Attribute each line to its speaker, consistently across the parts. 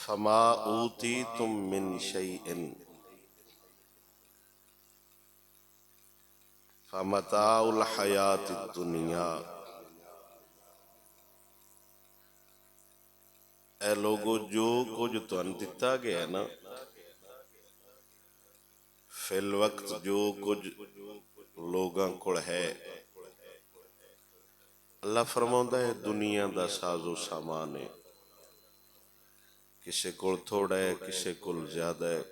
Speaker 1: فما اوتیتم من شیء فمتاع الحیات الدنیا۔ اے لوگو جو کچھ تنوں دتا گیا ہے نا، فی الوقت جو کچھ لوگاں کول ہے، اللہ فرماؤندا ہے دنیا دا ساز و سامان ہے۔ کسے کول تھوڑا ہے، کسے کول زیادہ ہے،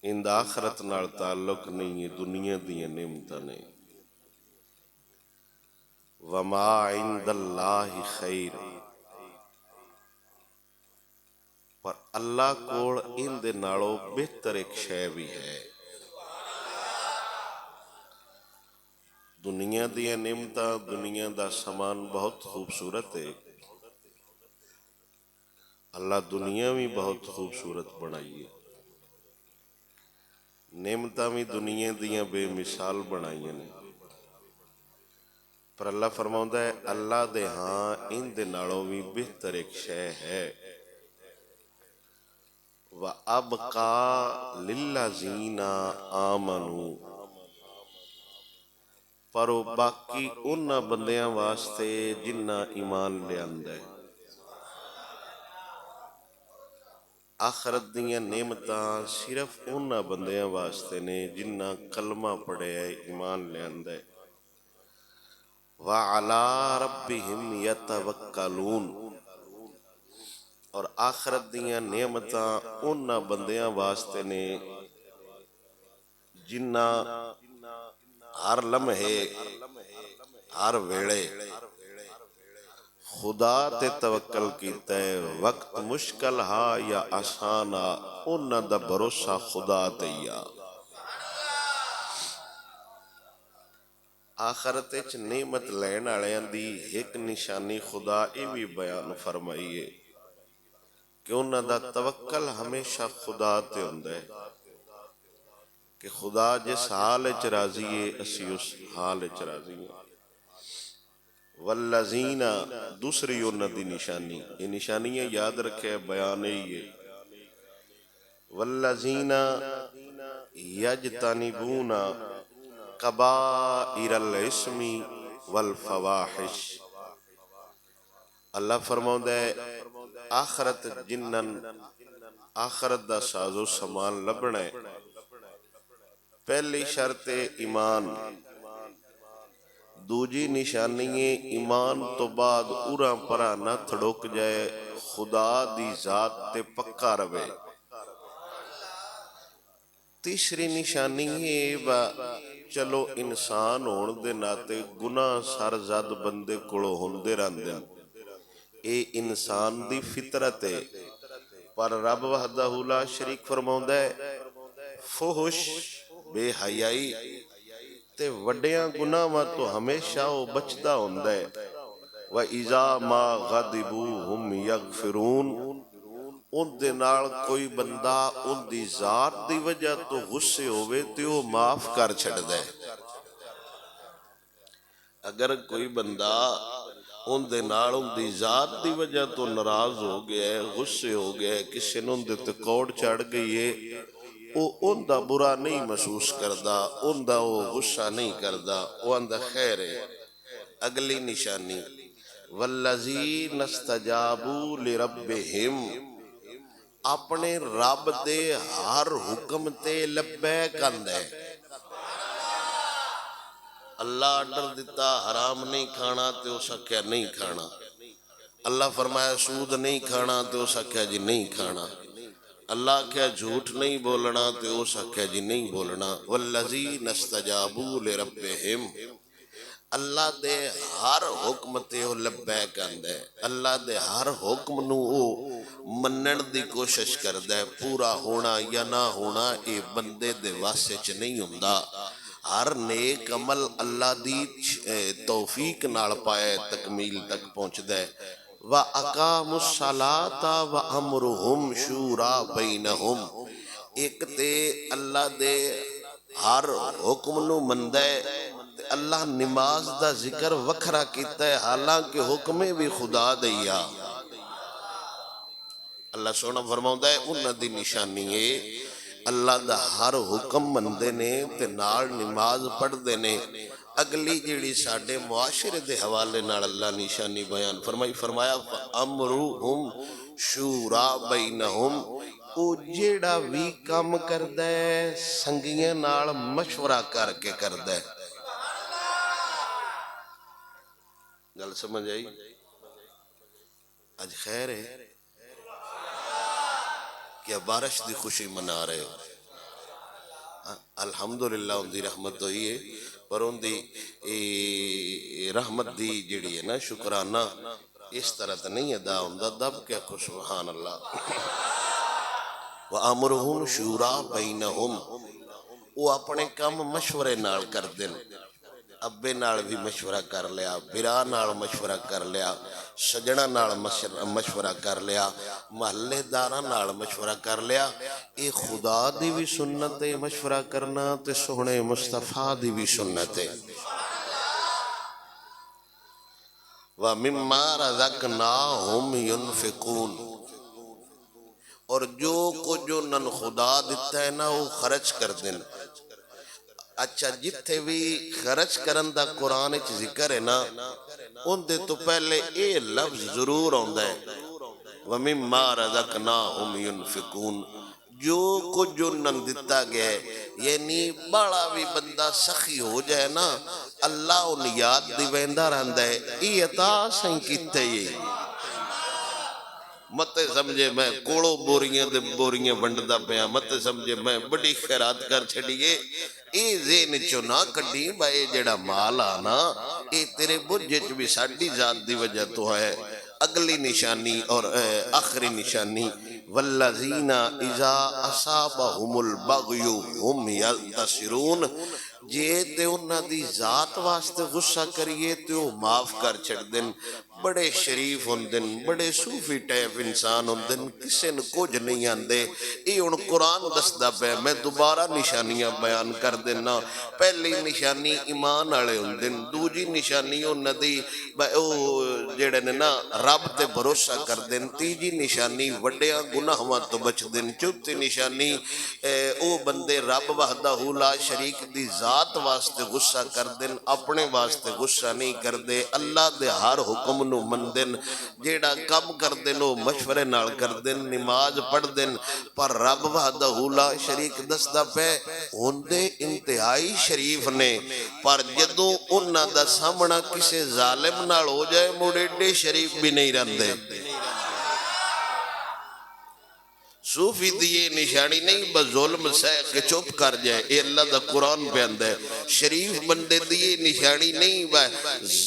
Speaker 1: ان دا آخرت نال تعلق نہیں ہے، دنیا دیاں نعمتاں نے۔ وما عند اللہ خیر، پر اللہ کول ان دے نالوں بہتر ایک شے بھی ہے۔ دنیا دیاں نعمتاں، دنیا دا سامان بہت خوبصورت ہے، اللہ دنیا بھی بہت خوبصورت بنائی ہے، نعمتاں بھی دنیا دیاں بے مثال بنائی ہیں، پر اللہ فرماؤندا ہے اللہ دے ہاں ان دے نالوں بھی بہتر ایک شے ہے۔ وَأَبْقَى لِلَّذِينَ آمَنُوا، پر وہ باقی انہاں بندیاں واسطے جنہاں ایمان لیاندا ہے۔ آخرت دیاں نعمتاں صرف انہاں بندیاں واسطے نے جنہاں کلمہ پڑھے ہے، ایمان لیاندا ہے۔ وَعَلَىٰ رَبِّهِمْ يَتَوَكَّلُونَ، اور آخرت دیاں نعمتاں انہاں بندیاں واسطے نے جنہاں ہر لمحے ہر ویلے خدا تے توکل کیتا ہے، وقت مشکل ہا یا آسان ہا، انہاں دا بھروسہ خدا تے یا۔ آخرت وچ نعمت لین والےاں دی ایک نشانی خدا یہ بھی بیان فرمائی ہے کہ انہاں دا توکل ہمیشہ خدا تے ہوندا ہے، کہ خدا جس حال وچ راضی ہے اسی اس حال وچ راضی ہیں۔ والذین، دوسری انہاں دی نشانی، یہ نشانیاں یاد رکھے بیان ہی ہے۔ والذین یجتنبون کبائر الاسم والفواحش، اللہ فرماؤندا ہے آخرت جنن آخرت دا ساز و سامان لبنا ہے، پہلی شرط ایمان، دوجی نشانی ہے ایمان تو بعد اُراں پرا نہ تھڑک جائے، خدا دی ذات تے پکا روے۔ تیسری نشانی ہے چلو انسان ہون دے ناتے گناہ سرزد بندے کولوں ہوندے رہندے، اے انسان دی فطرت ہے، پر رب وحدہ لا شریک فرماؤندا ہے فحش بے حیائی تے وڈیاں گناہاں تو ہمیشہ وہ بچدا ہوندا ہے۔ وَإِذَا مَا غَضِبُوا هُمْ يَغْفِرُونَ، ان دے نال کوئی بندہ ان دی ذات دی وجہ تو غصے ہوئے تے وہ معاف کر چھڑدا ہے۔ اگر کوئی بندہ ان دے نال ان دی ذات دی وجہ تو ناراض ہو گیا ہے، غصے ہو گیا ہے، کسی نے ان دے تے کوڑ چڑھ گئی ہے، وہ ان دا برا نہیں محسوس کردا، ان دا وہ غصہ نہیں کردا، وہ اندہ خیر ہے۔ اگلی نشانی والذین استجابوا لربہم، اپنے رب دے ہر حکم تے لبیک کندے۔ اللہ آرڈر دیتا حرام نہیں کھانا تے اس آکھیا نہیں کھانا، اللہ فرمایا سود نہیں کھانا تے اس آکھیا جی نہیں کھانا، اللہ کہا جھوٹ نہیں بولنا تے اس آکھیا جی نہیں بولنا۔ والذین استجابوا لربہم، اللہ دے ہر حکم تے وہ لبیک کندے، اللہ دے ہر حکم نو وہ منن دی کوشش کردے، پورا ہونا یا نہ ہونا اے بندے دے واسے چ نہیں ہوندا، ہر نیک عمل اللہ دی توفیق نال پائے تکمیل تک پہنچ دے۔ وَأَقَامُوا الصَّلَاةَ وَأَمْرُهُمْ شُورَىٰ بَيْنَهُمْ، ایک تے اللہ دے ہر حکم نو مندے، اللہ نماز دا ذکر وکھرا کیتا ہے، حالانکہ حکمیں بھی خدا دیا، اللہ سونا فرماؤندا ہے انہاں دی نشانی ہے اللہ دا ہر حکم مندے نے تے نال نماز پڑھ دے نے۔ اگلی جیڑی ساڈے معاشرے دے حوالے نال اللہ نشانی بیان فرمایا فَأَمْرُهُمْ شُورَا بَيْنَهُمْ، او جیڑا وی کام کردا ہے سنگیاں نال مشورہ کر کے کردا ہے۔ گل سمجھ آئی؟ آج خیر ہے کیا بارش دی خوشی منا رہے ہو؟ الحمدللہ ان دی رحمت ہوئی ہے، پر ان دی رحمت دی جڑی ہے نا شکرانہ اس طرح تو نہیں ادا ہوندہ، دب کیا کو سبحان اللہ۔ وَأَمْرُهُمْ شُورَا بَيْنَهُمْ، وہ اپنے کام مشورے نال کر دیں، ابے نال بھی مشورہ کر لیا، برا نال مشورہ کر لیا، سجنہ نال مشورہ کر لیا، محلے دارہ نال مشورہ کر لیا۔ اے خدا دی بھی سنت ہے مشورہ کرنا تے سونے مصطفیٰ دی بھی سنت ہے۔ وَمِمَّا رَزَقْنَاهُمْ يُنْفِقُونَ، اور جو جو نن خدا دیتا ہے نا وہ خرچ کر دیں۔ اچھا جتھے بھی خرچ کرن دا قرآن اچھ ذکر ہے نا ان دے تو پہلے اے لفظ ضرور ہوندہ ہے وَمِمَّا رَزَقْنَاهُمْ يُنْفِقُونَ، جو نن دیتا گیا ہے، یعنی بڑا بھی بندہ سخی ہو جائے نا اللہ ان یاد دی ویندہ رہندہ ہے ای عطا سائیں کیتے یہ مت سمجھے میں کوڑو بوریاں ونڈدا پیا، مت سمجھے میں بڑی خیرات کر چھڑیے، اے ذہن چو نہ کڈی بھائی جڑا مال آنا اے تیرے برجے چ بھی ساڈی ذات دی وجہ تو ہے۔ اگلی نشانی اور آخری نشانی والذین اذا اصابہم البغی ہم یلتصرون، جے تے انہاں دی ذات واسطے غصہ کریے تے وہ معاف کر چھڑ دن، بڑے شریف ہوندن، بڑے صوفی ٹیپ انسان ہوندن، کسے نے کچھ نہیں آندے۔ یہ ان قرآن دستا پہ میں دوبارہ نشانیاں بیان کر دینا۔ پہلی نشانی ایمان آلے ہوندن، دوجی نشانی انہاں دی جڑے نے نا رب تے بھروسہ کر دن، تیجی نشانی وڈیاں گناہاں تو بچ دن، چوتھی نشانی او بندے رب وحدہ لا شریک دی ذات واسطے غصہ کر دن، اپنے واسطے غصہ نہیں کر دے، اللہ دے ہر حکم نو من دن، جیڑا کم کر دن او مشورے نال کر دن، نماز پڑھ دن، پر رب وحدہ لا شریک دستا پہ ہوندے انتہائی شریف نے، پر جدوں انہاں دا سامنا کسے ظالم نال ہو جائے موڑے شریف بھی نہیں رہندے۔ صوفی دیئے نشانی نہیں بس ظلم سہ کے چپ کر جائے، اے اللہ دا قرآن پہ اندہ ہے۔ شریف بندے دیئے نشانی نہیں بس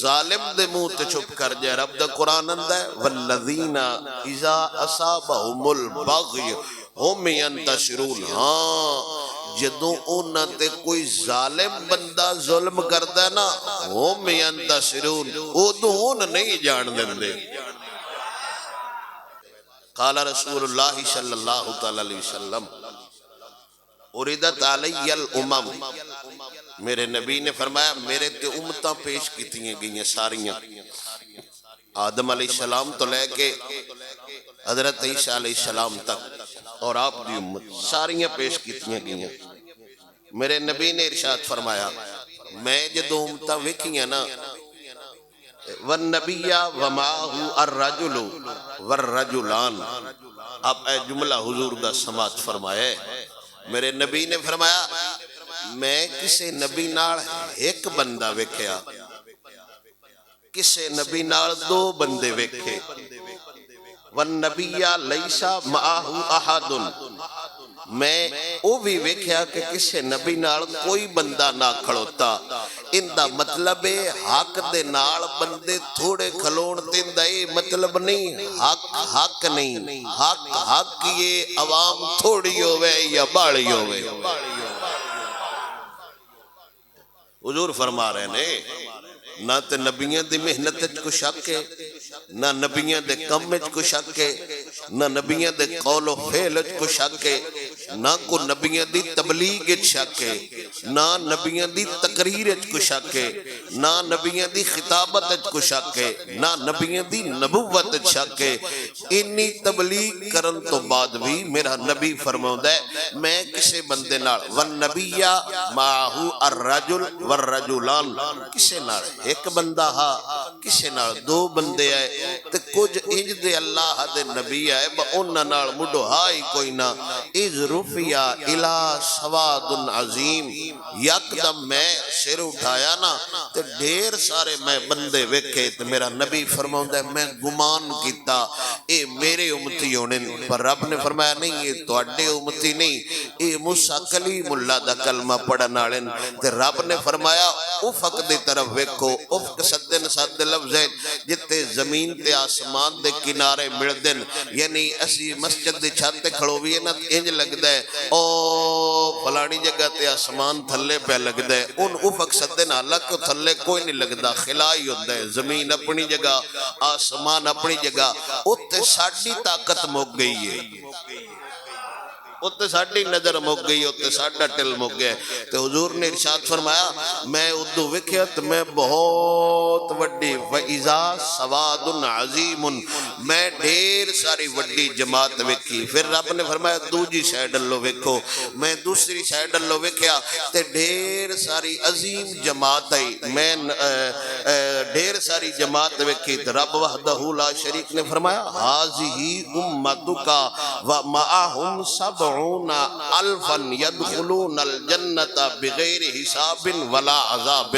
Speaker 1: ظالم دے منہ تے چپ کر جائے، رب دا قرآن اندہ ہے والذین اذا اصابہم البغی ہم ینتصرون، ہاں جدوں انہاں تے کوئی ظالم بندہ ظلم کردہ نا ہم ینتصرون، ادھون نہیں جان دے۔ قال رسول اللہ صلی اللہ علیہ وسلم اردت علی الامم، میرے نبی نے فرمایا میرے تے امتاں پیش کیتیاں گئیاں ساریاں، آدم علیہ السلام تو لے کے حضرت عیسیٰ علیہ السلام تک اور آپ دی امت ساریاں پیش کیتیاں گئیاں۔ میرے نبی نے ارشاد فرمایا میں جدو امتاں ویکھیاں نا وَالنَّبِيَّ وَمَعَهُ الرَّجُلُ وَالرَّجُلَانِ، آپ اے جملہ حضور دا سماعت فرمائے، میرے نبی نے فرمایا میں کسے نبی نال ایک بندہ ویکھیا، کسے نبی نال دو بندے ویکھے، وَالنَّبِيَّ لَيْسَ مَعَهُ أَحَدٌ، میں او بھی ویکھیا کہ کسے نبی نال کوئی بندہ نہ کھڑوتا، ان دا مطلب ہے حق دے نال بندے تھوڑے کھلون دین دا یہ مطلب نہیں حق نہیں، حق یہ عوام تھوڑی ہوئے یا باڑی ہوئے۔ حضور فرما رہے نے نہ تے نبیوں دی محنت کو شک ہے، نہ نبیوں دے کم کو شک ہے، نہ نبیوں دے قول و فعل کو شک ہے، نہ کو نبیوں دی تبلیغ شک ہے، نہ نبیوں دی تقریر تقریر کوئی شک ہے، نہ نبیوں دی خطابت کوئی شک ہے، نہ نبیوں دی نبوت شک ہے۔ انی تبلیغ کرن تو بعد بھی میرا نبی فرماؤں ہے میں کسے بندے نال والنبیہ معہو الرجل والرجلان، کسے نال ایک بندہ ہا، کسے نال دو بندے آئے، تے کچھ انج دے اللہ دے نبی آئے با انہاں نال مڈو ہائی کوئی نہ، اذ رفیہ الہ سواد عظیم، یکدم میں سر اٹھایا نا تے ڈھیر سارے میں بندے ویکھے، تے میرا نبی فرماؤں ہے میں گمان کیتا اے میرے امتی ہونے، پر رب نے فرمایا نہیں یہ تواڈے امتی نہیں، اے موسیٰ کلیم اللہ دا کلمہ پڑھن والے، تے رب نے فرمایا افق دی طرف ویکھو، افق سدن سد لفظ ہے جتے زمین تے آسمان دے کنارے ملدن، یعنی اسی مسجد دی چھت تے کھڑوئے نا انج لگدا ہے او فلانی جگہ تے آسمان تھلے پہ لگدا ہے، ان افق سدن حالانکہ تھلے کوئی نہیں لگدا، خلائی ہوتا ہے، زمین اپنی جگہ آسمان اپنی جگہ، اتے ساڑی طاقت مک گئی ہے، اتے ساڑی نظر مک گئی، اتے ساڑا ٹل مک گئے، تو حضور نے ارشاد فرمایا میں ادو وکھیت میں بہت وڈی وَإِذَا سَوَادٌ عَظِيمٌ، میں ڈھیر ساری وڈی جماعت وکھی، پھر رب نے فرمایا دوجی سائیڈ اللہ وکھو، میں دوسری سائیڈ اللہ وکھیا تے ڈھیر ساری عظیم جماعت آئی، میں ڈھیر ساری جماعت وکھی، تے رب وحدہ لا شریک نے فرمایا هَذِهِ أُمَّتُكَ وَمَعَهُمْ سَبْعُونَ الفا يدخلون الجنت بغیر حساب ولا عذاب،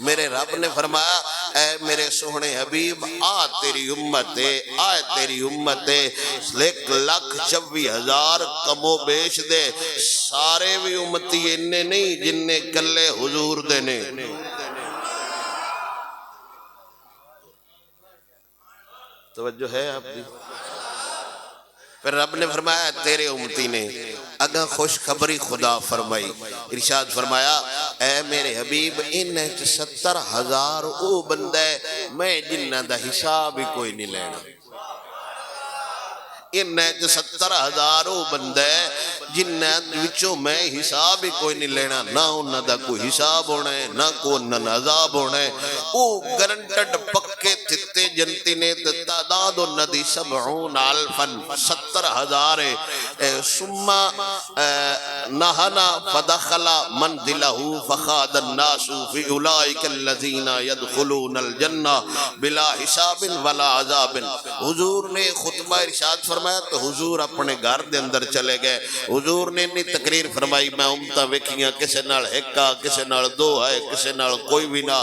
Speaker 1: میرے رب نے فرمایا اے میرے سوہنے حبیب آ تیری امت ہے، آئے تیری امت ہے، 1,24,000 کم و بیش دے، سارے بھی امتی انہیں نہیں جن نے کلے حضور دینے، توجہ ہے آپ دی؟ پھر رب نے فرمایا تیرے امتی نے اگاں خوش خبری خدا فرمائی، ارشاد فرمایا اے میرے حبیب انہیں 70,000 او بندہ ہے میں جنہ دا حساب ہی کوئی نہیں لینا، انہیں 70,000 او بندہ ہے جنہ وچوں میں حساب ہی کوئی نہیں لینا، نہ انہاں دا کوئی حساب ہونا ہے نہ کوئی انہاں عذاب ہونا ہے، او گرنٹڈ پکے تھتے جنتی نے تعداد انہاں دی 70 الفا 70,000 ہے، ثم نہنا فدخل منزلہ فخاد الناس فی اولئک الذین یدخلون الجنہ بلا حساب ولا عذاب، حضور نے خطبہ ارشاد فرمایا تو حضور اپنے گھر دے اندر چلے گئے، حضور نے انہی تقریر فرمائی میں امتہ وکھیاں کسے نال ہکا کسے نال دو ہے کسے نال کوئی بھی نہ،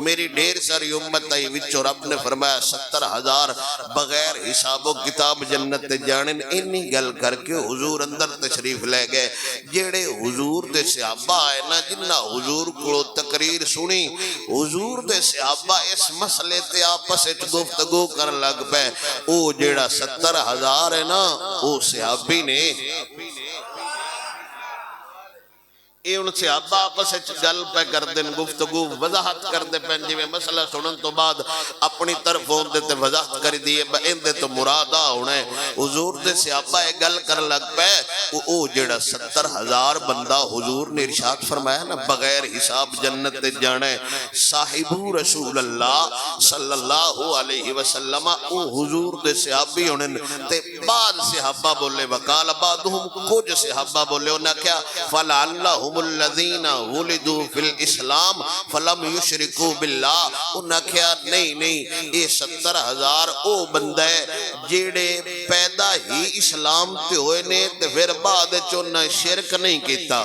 Speaker 1: میری ڈھیر ساری امت آئی وچو رب نے فرمایا 70,000 بغیر حساب و کتاب جنت جانن، انہی گل کر کے حضور اندر تشریف لے گئے، جیڑے حضور دے صحابہ آئے نا جنہ حضور کو تقریر سنی، حضور دے صحابہ اس مسئلے تے آپس اچھ گفتگو کر لگ پہ، او جیڑا 70,000 ہے نا او صحابی نے اے ان سے ابا آپس گل پہ کر دیں گفتگو وضاحت کر دے پہن جی میں مسئلہ سنن تو بعد اپنی طرف ہون دیتے وضاحت کر دیئے بہن دے تو مرادہ ہونے حضور دے سے ابا ایک گل کر لگ پہ او جڑا 70,000 بندہ حضور نے ارشاد فرمایا نا بغیر حساب جنت جانے صاحبو رسول اللہ صلی اللہ علیہ وسلم او حضور دے صحابی ہونے تے بعد صحابہ بولے وقال بعدہم کچھ صحابہ بولے انہا کیا فَلَعَلَّهُمُ الذین ولدوا فی الاسلام فلم یشرکوا باللہ، انہاں کیا نہیں یہ 70,000 او بندے جیڑے پیدا ہی اسلام تے ہوئے نے تے پھر بعد چونہ شرک نہیں کیتا،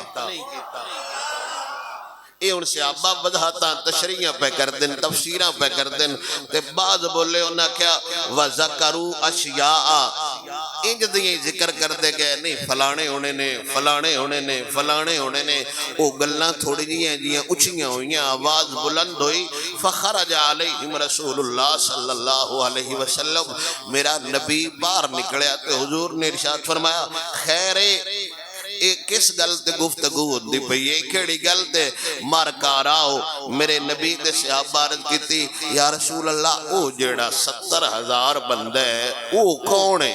Speaker 1: اے ان سے آبا بدھاتا تشریحاں پہ کر دیں تفسیراں پہ کر دیں تے بعض بولے انہاں کیا وَذَكَرُوا أَشْيَاءَ انج دیئے ذکر کر دے گئے نہیں فلانے ہونے نے فلانے ہونے نے فلانے ہونے نے او گلنا تھوڑی جیاں اچھیاں ہوئیاں آواز بلند ہوئی فخرج علیہم رسول اللہ صلی اللہ علیہ وسلم، میرا نبی باہر نکلیا تے حضور نے ارشاد فرمایا خیرے ایک کس گل تے گفتگو ہوندی پئی ہے کیڑی گل تے مار کار آؤ، میرے نبی دے صحابہ عرض کیتی یا رسول اللہ او جیڑا 70,000 بندہ ہے او کون ہے؟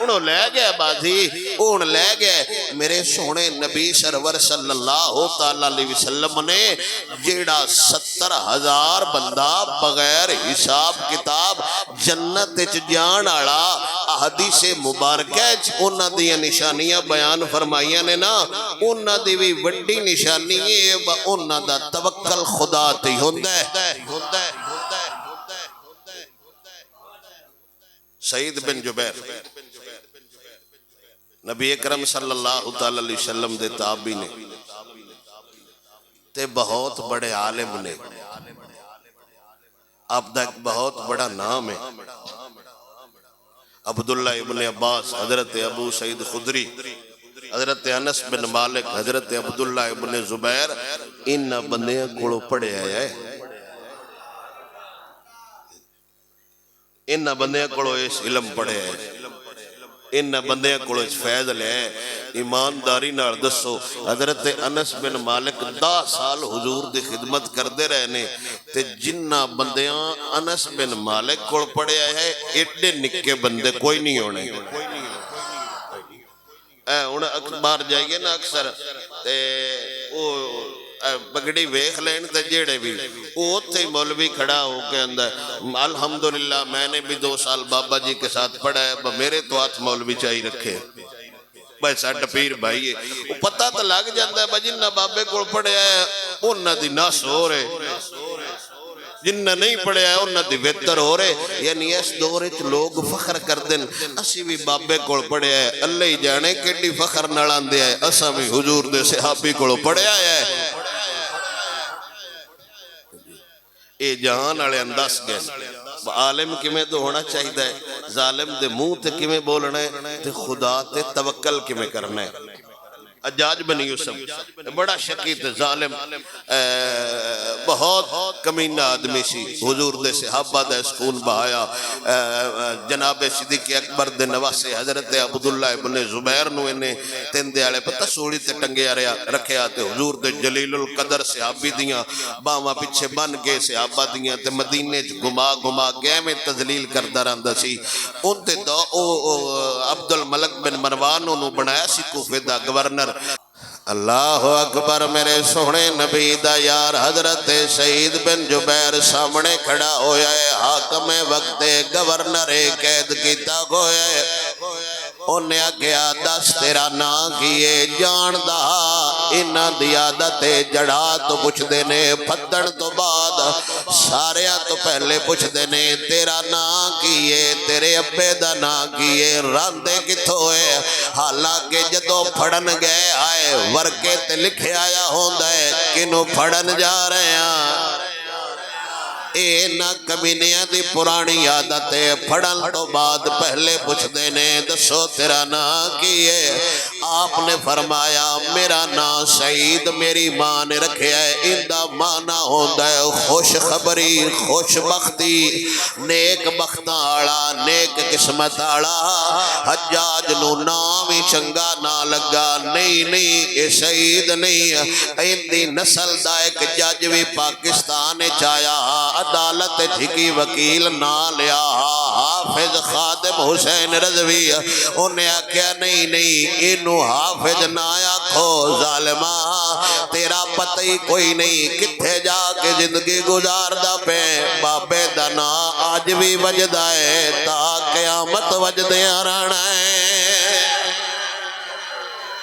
Speaker 1: انہوں لے گیا بازی ان لے گئے میرے سونے نبی سرور صلی اللہ تعالی علیہ وسلم نے جیڑا 70,000 بندہ بغیر حساب کتاب جنت جان آڑا حدیث مبارکہ انہاں دی نشانیاں بیان فرمائیاں نے نا انہاں دی بھی وڈی نشانی ہے انہاں دا توکل خدا تے ہوندا ہے سعید بن جبیر نبی اکرم صلی اللہ تعالی علیہ وسلم دے تابعی نے تے بہت بڑے عالم نے آپ دا ایک بہت بڑا نام ہے عبداللہ ابن عباس حضرت ابو سعید خدری حضرت انس بن مالک حضرت عبداللہ ابن زبیر ان بندیاں کڑو پڑے آیا ہے ان بندیاں کڑو اس علم پڑے آئے ان بندیاں کڑو اس فیض لے ایمانداری نال دسو حضرت انس بن مالک 10 سال حضور دی خدمت کردے رہنے تے جنہ بندیاں انس بن مالک کڑ پڑے آئے ہیں ایڈے نکے بندے کوئی نہیں ہونے انہیں اخبار جائیے نا اکثر تے پگڑی ویخ لین تے جیڑے بھی وہ تھے مولوی کھڑا ہو کے اندر الحمدللہ میں نے بھی 2 سال بابا جی کے ساتھ پڑھا ہے میرے تو ہاتھ مولوی چاہی رکھے بھائی ساٹھ پیر بھائی وہ پتہ تو لگ جاندہ ہے بھائی جنہ بابے کو پڑھے آئے انہ دی ناس ہو رہے جنہ نہیں پڑھے آئے انہ دی بہتر ہو رہے یعنی اس دورے چ لوگ فخر کر دیں اسی بھی بابے کو پڑھے آئے اللہ ہی جانے کیڑی فخر نڑان دے آئے اسا بھی حضور دے صحابی کو پڑھے آئے اے جہان آلے انداز گئے عالم کمیں تو ہونا چاہیے ہے ظالم دے منہ تے کمیں بولنا ہے تے خدا تے توکل کمیں کرنا ہے حجاج بن یوسف بڑا شکی تے ظالم بہت کمینہ آدمی سی حضور دے صحابہ دے سکون بہایا جناب صدیق اکبر دے نواسے حضرت عبداللہ ابن زبیر نو انہیں تین دے آلے پتہ سوڑی تے ٹنگے رکھے آتے حضور دے جلیل القدر صحابی دیاں باما پچھے بن کے صحابہ دیاں تے مدینے گما گئے میں تذلیل کردہ رہندہ سی ان تے دو عبد الملک بن مروان انہوں بنایا سی کوفے دا گورنر اللہ اکبر میرے سونے نبی دا یار حضرت سعید بن جبیر سامنے کھڑا ہویا ہے حاکم وقت گورنر قید کیتا گویا ہے انہیں آگیا دس تیرا نا کیے جان دا انہ دی عادت جڑا تو پوچھ دینے پھدن تو بعد سارے تو پہلے پوچھ دینے تیرا نا کیے تیرے ابے دا نا کیے راندے کتھو ہے حالانکہ جدو پھڑن گئے آئے ورکے تے لکھے آیا ہوندہ ہے کنو پھڑن جا رہے ہیں اے نہ کمینیاں دی پرانی عادتیں پھڑن تو بعد پہلے پوچھ دینے دسو تیرا نا کیے آپ نے فرمایا میرا نا سعید میری ماں نے رکھے ہے اندہ مانا ہوندہ ہے خوش خبری خوش بختی نیک بختہ آڑا نیک قسمت آڑا حجاج نو نامی چنگا نہ لگا نہیں اے سعید نہیں اندی نسل دا ایک جاجوی پاکستان چایا عدالت ٹھکی وکیل نہ لیا حافظ خادم حسین رضوی انہیں آکھیا نہیں انہوں حافظ نہ آکھو ظالمہ تیرا پتہ ہی کوئی نہیں کتھے جا کے زندگی گزار دا پہ بابے دنا آج بھی وجدہ ہے تا قیامت وجدیاں رہنا ہے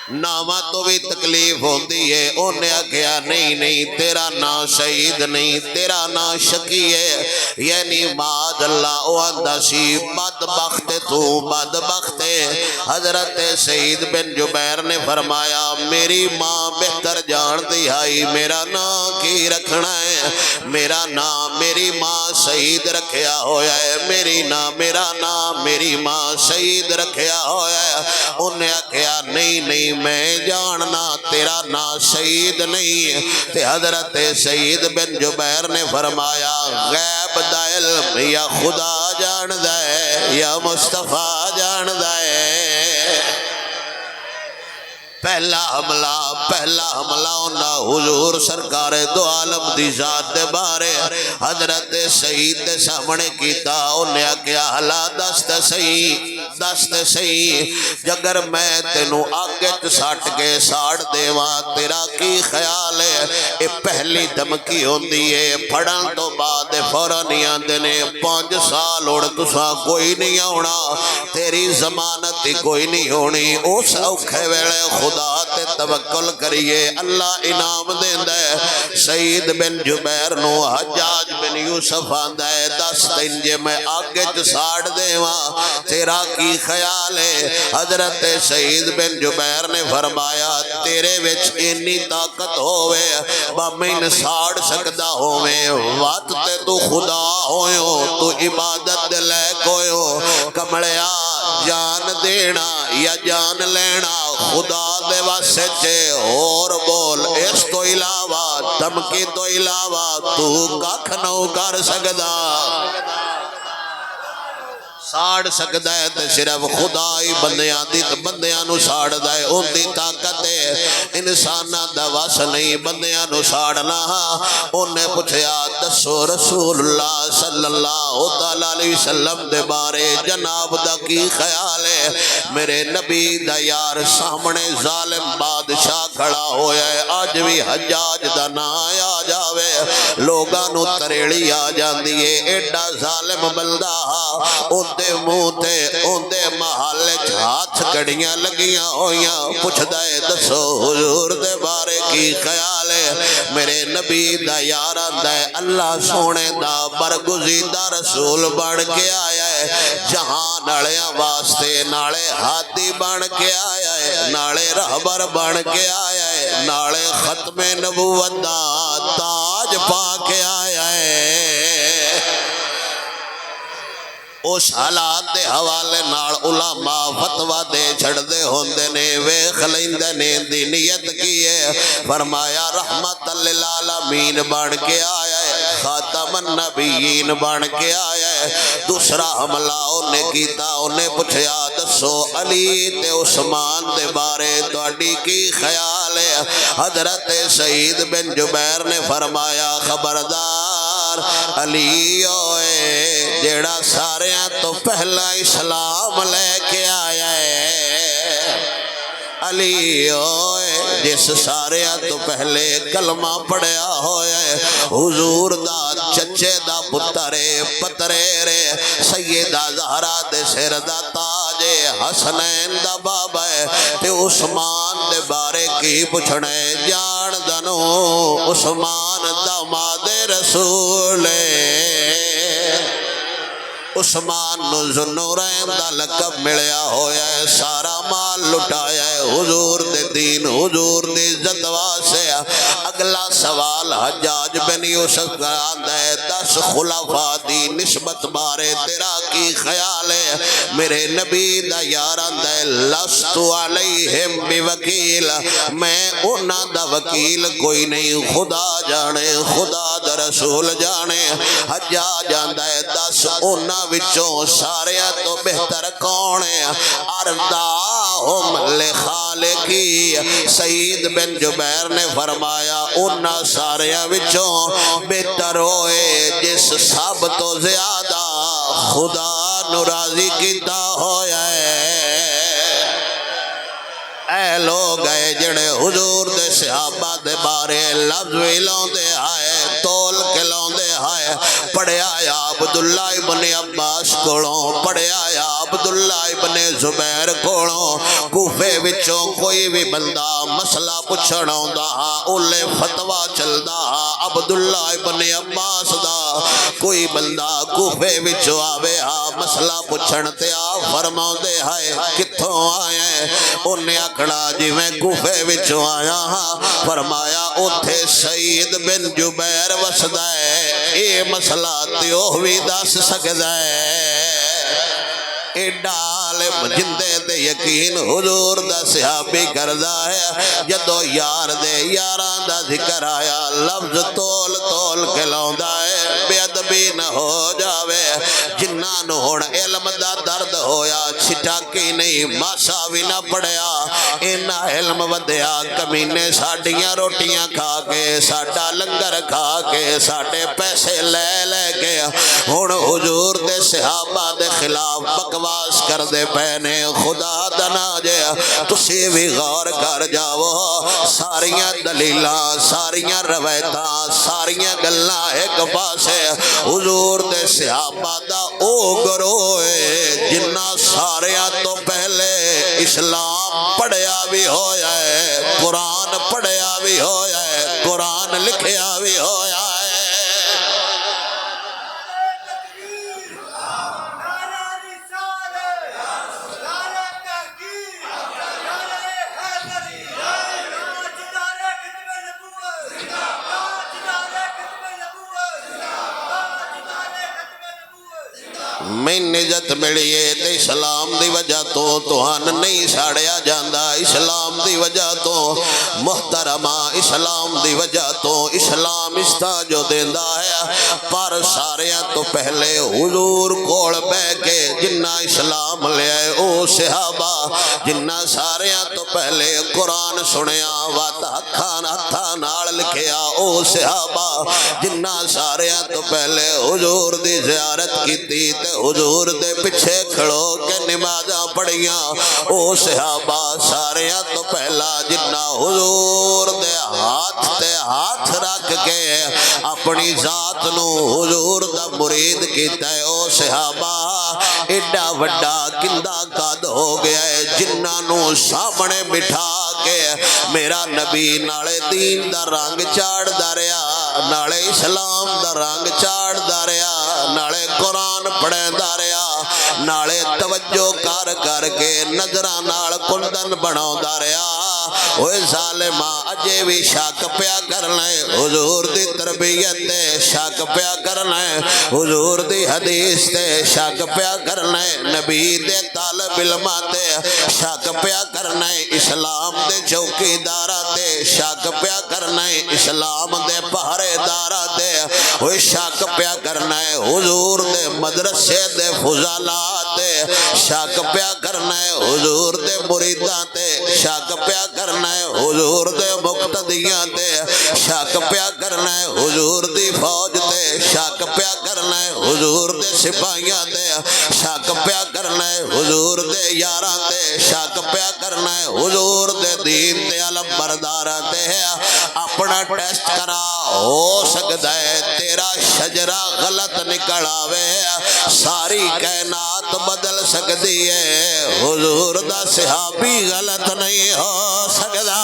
Speaker 1: نامہ تو بھی تکلیف ہوتی ہے انہیں آگیا نہیں تیرا نا شہید نہیں تیرا نا شکی ہے یعنی ماد اللہ او انداسی بدبخت تو بدبخت حضرت سعید بن جبیر نے فرمایا میری ماں بہتر جان دی آئی میرا نا کی رکھنا ہے میرا نا میری ماں شہید رکھیا ہویا ہے میرا نا میری ماں شہید رکھیا ہویا ہے انہیں آگیا نہیں میں جاننا تیرا نا شہید نہیں تے حضرت سعید بن جبیر نے فرمایا غیب دا علم یا خدا جان دے یا مصطفیٰ جان دے پہلا حملہ انہا حضور سرکار دو عالم دی ذات دے بارے حضرت سعید دے سامنے کیتا انہیں کیا حلا دست سعید دس تے سہی جگر میں تینوں آگے سٹ کے ساڑ دیواں تیرا کی خیال ہے؟ اے پہلی دھمکی ہوندی ہے پھڑن تو بعد فوراً ہی آندے نے 5 سال اڑ تساں کوئی نہیں آنا تیری ضمانت ہی کوئی نہیں ہونی اس اوکھے ویلے خدا تے توکل کریے اللہ انعام دیندا ہے سعید بن جبیر نو حجاج بن یوسف آندا ہے 10 دن جے میں آگے ساڑ دیواں تیرا کی خیال ہے؟ حضرت سعید بن جبیر نے فرمایا تیرے وچ اتنی طاقت ہووے با میں ساڑ سکدا ہوویں وات تے تو خدا ہویو تو عبادت دے لائق ہویو کملیا جان دینا یا جان لینا خدا دے واسطے اور بول اس تو علاوہ دھمکی تو علاوہ تو کھ نہ کر سکدا ساڑ سکدا ہے تے صرف خدا ہی بندیاں نو ساڑ دے ان دی طاقت ہے انساناں دا وس نہیں بندیاں نو ساڑنا انہیں پوچھیا دسو رسول اللہ صلی اللہ علیہ وسلم دے بارے جناب دا کی خیال ہے؟ میرے نبی دا یار سامنے ظالم بادشاہ کھڑا ہویا ہے آج بھی حجاج دا نا آ جاوے لوگاں نو تریڑی آ جاندی ہے ایڈا ظالم بندہ اندے منہ تے اندے محلے ہاتھ کڑیاں لگیاں ہویاں پوچھدا ہے دسو حضور دے بارے کی خیال ہے؟ میرے نبی دا یار آندا ہے اللہ سونے دا برگزیدہ رسول بن کے آیا ہے جہان والےاں واسطے نالے ہادی بن کے آیا ہے نالے رہبر بن کے آیا ہے نالے ختم نبوت دا تاج پا کے آیا ہے اس حالات دے حوالے نال علماء فتوہ دے چھڑ دے ہوندے نے ویکھ لیندے نے دی نیت کی ہے فرمایا رحمت للعالمین بن کے آیا ہے خاتم النبیین بن کے آیا ہے دوسرا حملہ انہیں کیتا انہیں پوچھیا دسو علی تے عثمان دے بارے تہاڈی کی خیال ہے؟ حضرت سعید بن جبیر نے فرمایا خبردار علی اوئے جیڑا سارے تو پہلا اسلام لے کے آیا ہے علی ہوئے جس سارے تو پہلے کلمہ پڑھیا ہوئے حضور دا چچے دا پترے پترے رے سیدہ زہرا دے سر دا تاج حسنین دا بابا ہے تے عثمان دے بارے کی پوچھنے جان دنو عثمان داماد رسول عثمان نو ذوالنورین دا لقب ملیا ہویا ہے سارا مال لٹایا ہے حضور دے دین حضور دی عزت واسطے اگلا سوال حجاج بن یوسف کا آندا ہے 10 خلفاء دی نسبت بارے تیرا کی خیال ہے؟ میرے نبی دا یار آندا ہے لست علیہم بوکیل میں انہاں دا وکیل کوئی نہیں خدا جانے خدا دا رسول جانے حجاج آندا ہے 10 انہاں وچوں سارے تو بہتر کون ہے ارضاہم لخالقی سعید بن جبیر نے فرمایا انہاں سارے وچوں بہتر ہوئے جس سب تو زیادہ خدا نو راضی کیتا ہویا ہے اے لوگ اے جڑے حضور دے صحابہ دے بارے لفظ وی لاندے آئے تول کے لاندے آئے پڑھیا یا عبداللہ ابن عباس کولوں پڑھیا یا عبداللہ ابن زبیر کولوں کوفے وچوں کوئی بھی بندہ مسئلہ پوچھن آوندا اولے فتوی چلدا عبداللہ ابن عباس دا کوئی بندہ کوفے وچوں آوے مسئلہ پوچھن تے فرماؤندے ہائے کتھوں آئے انہیں آکھنا جی میں کوفے وچوں آیا فرمایا اوتھے سعید بن جبیر وسدا ہے اے مسئلہ تیو بھی دس سکدا ہے ایڈا عالم جندے دے یقین حضور دا صحابی کردا ہے جدو یار دے یاراں دا ذکر آیا لفظ تول تول کے لوندا ہے بے ادبی نہ ہو جاوے جنہاں جوان ہون علم دا درد ہویا چھٹا کی نہیں ماسا بھی نہ پڑیا اینا علم ودیا کمینے ساڑیاں روٹیاں کھا کے ساڑا لنگر کھا کے ساڑے پیسے لے لے کے ہون حضور دے صحابہ دے خلاف بکواس کر دے پہنے خدا دنا جے تسی بھی غور کر جاؤ ساریاں دلیلاں ساریاں روایتاں ساریاں گلاں ایک پاسے حضور دے صحابہ دا او گروہ جنہ ساریاں تو پہلے اسلام پڑھیا بھی ہویا ہے قرآن پڑھیا بھی ہویا ہے قرآن لکھیا بھی ہویا ہے میں نجت ملیے تے اسلام دی وجہ تو ہن نہیں ساڑیا جاندہ اسلام دی وجہ تو محترمہ اسلام دی وجہ تو اسلام استا جو دیندہ ہے پر ساریاں تو پہلے حضور کوڑ بے کے جنہ اسلام لے آئے او صحابہ جنہ ساریاں تو پہلے قرآن سنیا واتا ہتھا ناڑ لکھیا او صحابہ جنہ ساریاں تو پہلے حضور دی زیارت کی تے حضور دے پچھے کھڑو کے نمازاں پڑھیاں او صحابہ ساریاں تو پہلا جنہ حضور دے ہاتھ رکھ کے اپنی ذات نو حضور دا مرید کیتا ہے او صحابہ ایڈا وڈا کندہ قد ہو گیا ہے جنہ نو سامنے بٹھا کے میرا نبی نالے دین دا رنگ چاڑ داریا نالے اسلام دا رنگ چاڑ داریا نالے قرآن پڑھیں داریا نالے توجہ کر کے نظرہ نال کندن بناؤ داریا اوہ ظالمہ اجے بھی شک پیا کرنا ہے حضور دی تربیت تے شک پیا کرنا ہے حضور دی حدیث تے شک پیا کرنا ہے نبی دے طالب علمہ تے شک پیا کرنا ہے اسلام دے چوکی دارہ تے شک پیا کرنا ہے اسلام دے پہرے دارہ تے اوہ شک پیا کرنا ہے حضور دے مدرسے دے فضالات تے شک پیا کرنا ہے حضور دے مریداں تے شک پیا کرنا ہے حضور دے مقتدیاں تے شک پیا کرنا ہے حضور دی فوج تے شک پیا کرنا ہے حضور دے سپاہیاں تے شک پیا کرنا ہے حضور دے یاراں تے شک پیا کرنا ہے حضور دے دین تے علم برداراں تے اپنا ٹیسٹ کرا ہو سکتا ہے تیرا شجرہ غلط نکل آوے ساری کائنات بدل سکتی ہے حضور دا صحابی غلط نہیں ہو سکتا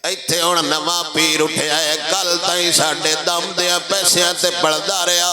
Speaker 1: ایتھے ہن نواں پیر اٹھیا ہے کل تائیں ساڈے دم دیاں پیسیاں تے پڑھدا رہیا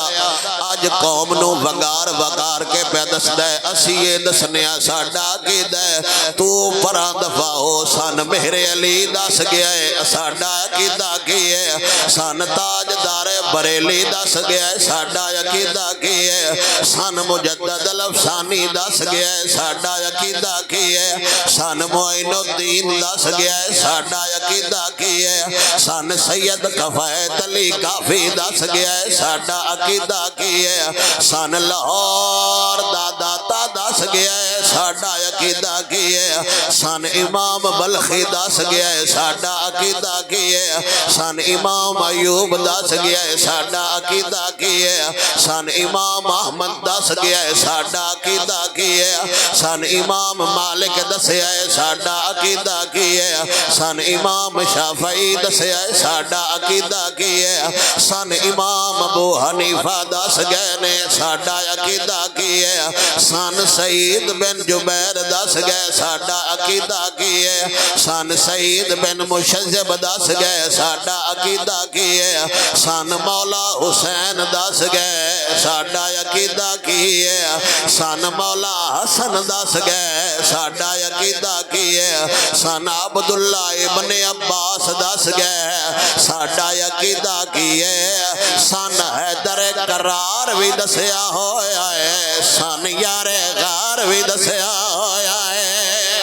Speaker 1: اج قوم نو وگار کے پیا دسدا ہے اسی یہ دسنیا ساڈا عقیدہ ہے تو پراں دفع ہو سن مہر علی دس گیا ہے ساڈا عقیدہ کی ہے سن تاجدار بریلی دس گیا ہے ساڈا عقیدہ کی ہے سن مجدد الافسانی دس گیا ہے ساڈا عقیدہ کی ہے سن معین الدین دس گیا ہے ساڈا عقیدہ کی ہے سن سید کفایت علی کافی دس گیا ہے ساڈا عقیدہ کی ہے سن لاہور داتا دس گیا ہے ساڈا عقیدہ کی ہے سن امام بلخی دس گیا ہے ساڈا عقیدہ کی ہے سن امام ایوب دس گیا ہے ساڈا عقیدہ کی ہے سن امام احمد دس گیا ہے ساڈا عقیدہ کی ہے سن امام مالک دسیا ہے ساڈا عقیدہ کی ہے سن امام شافعی دسیا ہے ساڈا عقیدہ کی ہے سن امام ابو حنیفہ دس گئے نے ساڈا عقیدہ کی ہے سن سعید بن جبیر دس گئے ساڈا عقیدہ کی ہے سن سعید بن مشذب دس گئے ساڈا عقیدہ کی ہے سن مولا حسین دس گئے ساڈا عقیدہ کی ہے سن مولا حسن دس گئے ساڈا عقیدہ کی ہے سن عبداللہ ابن عباس دس گئے ساڈا عقیدہ کی ہے سن حیدر کرار بھی دسیا ہویا ہے سن یار غار پیار بھی دسیا ہویا ہے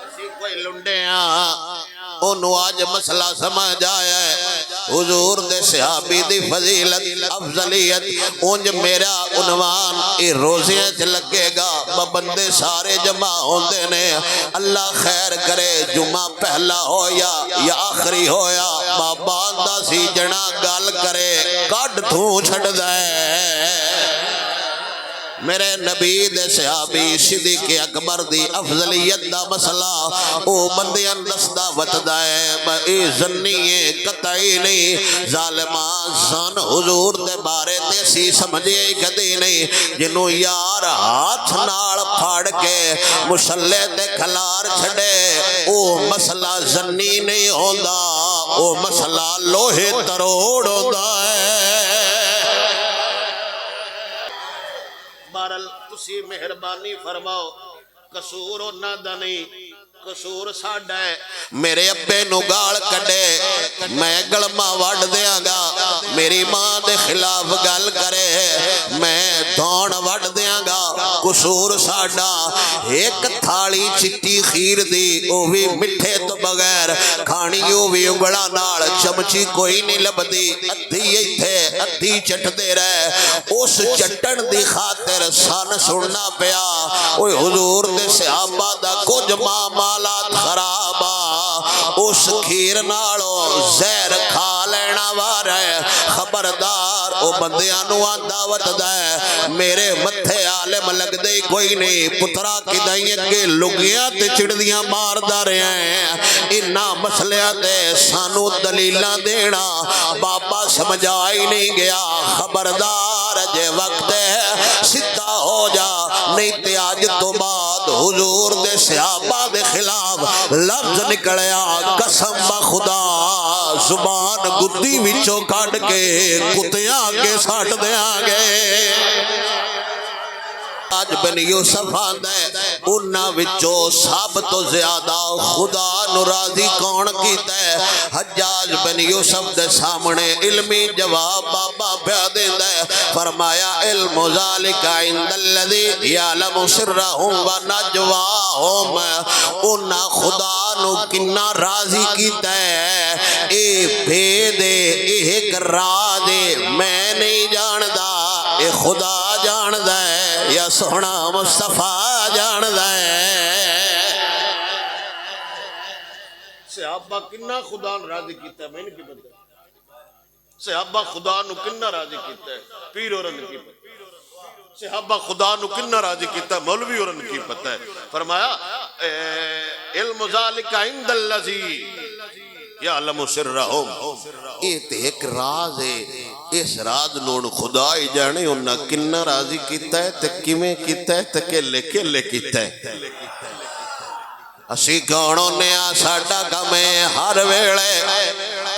Speaker 1: اسی کوئی لنڈیاں انہوں آج مسئلہ سمجھ آیا ہے حضور دے صحابی دی فضیلت افضلیت انج میرا عنوان ای روزیاں چ لگے گا بندے سارے جمع ہوندے نے اللہ خیر کرے جمعہ پہلا ہویا یا آخری ہویا بابا دا سی جنا گل کرے کڈ تھوں چھڑ دے میرے نبی دے صحابی صدیق اکبر دی افضلیت دا مسئلہ او بندیاں دستا وطدا ہے اے زنیے قطعی نہیں ظالمان زن حضور دے بارے تے سی سمجھے کدی نہیں جنوں یار ہاتھ نال پھاڑ کے مسلح تے کھلار چھڑے او مسئلہ زنی نہیں ہوندا او مسئلہ لوہے تروڑ ہوندا ہے بہرحال تسی مہربانی فرماؤ قصور انہاں دا نہیں قصور ساڈا ہے میرے ابے نو گال کڈے میں گلما وڈ دیاں گا میری ماں دے خلاف گل کرے میں دھون وڈ دیاں گا قصور ساڈا ایک تھالی چٹی خیر دی او بھی مٹھے تو بغیر کھانی او بھی انگڑا نال چمچی کوئی نہیں لبدی ادھی ایتھے ادھی چٹ دے رہے اس چٹن دی خاطر سن سننا پیا اوے حضور دے صحابہ دا کچھ معاملات خرابا اس کھیر نالو زہر کھا لینا وارا ہے خبردار او بندیاں نو دعوت دے میرے متھے عالم لگ دے کوئی نہیں پترا کدائیں کے لگیاں تے چڑدیاں مار دا رہے ہیں انہاں مسئلہ تے سانو دلیلاں دینا بابا سمجھائی نہیں گیا خبردار جے وقت ہے سدھا ہو جا نہیں تے آج تو بعد حضور دے صحابہ دے خلاف لفظ نکلیا قسم بخدا زبان گدی وچوں کٹ کے کتیاں کے ساٹ دیاں گے آج بن یوسف آندے انہاں وچوں سب تو زیادہ خدا نراضی کون کیتا ہے حجاج بن یوسف دے سامنے علمی جواب بابا پیا دیندا ہے فرمایا علم ذالک عند الذی یعلم سرهم ونجواهم انہاں خدا نو کنا راضی کیتا ہے اے بھید ایک راز میں نہیں جاندا اے خدا جاندا ہے یا سونا مصطفیٰ جاندا ہے صحابہ کنا خدا راضی کیتا ہے میں نہیں پتہ صحابہ خدا نو کنا راضی کیتا ہے پیر اورن کی پتہ صحابہ خدا نو کنا راضی کیتا ہے مولوی اورن کی پتہ ہے فرمایا علم ذالک عند الذی یعلم سرهم یہ تے ایک راز ہے اس راز نون خدا ہی جانے انہاں کنا راضی کیتا ہے تے کیویں کیتا ہے تے کلے کلے کیتا ہے اسی کونوں نے ساڈا کم ہے ہر ویلے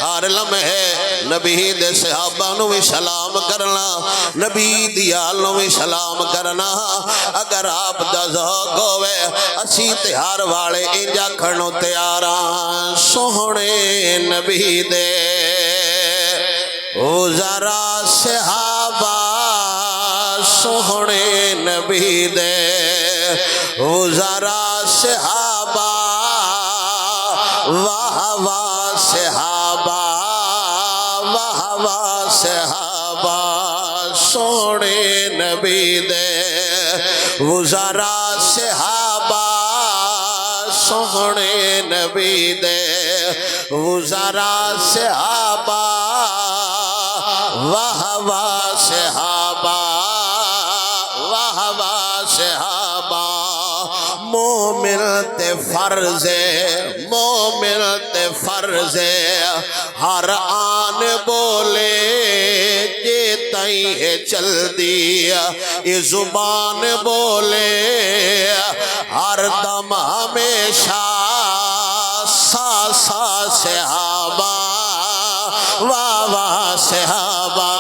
Speaker 1: ہر لمحے نبی دے صحابہ نو بھی سلام کرنا نبی دی آل نو بھی سلام کرنا اگر آپ دا ذوق ہوئے اسی تہار والے انجا کھڑنو تیاراں سوہنے نبی دے او ذرا صحابہ سوہنے نبی دے او ذرا صحابہ واہ واہ صحابہ واہ واہ صحابہ سونے نبی دے او ذرا صحابہ سونے نبی دے او ذرا صحابہ واہ واہ صحابہ واہ واہ صحابہ مومن تے فرض مومن تے فرض ہر آن بولے جے تائیں ہے چل دیا یہ زبان بولے ہر دم ہمیشہ سا سا صحابہ واہ واہ صحابہ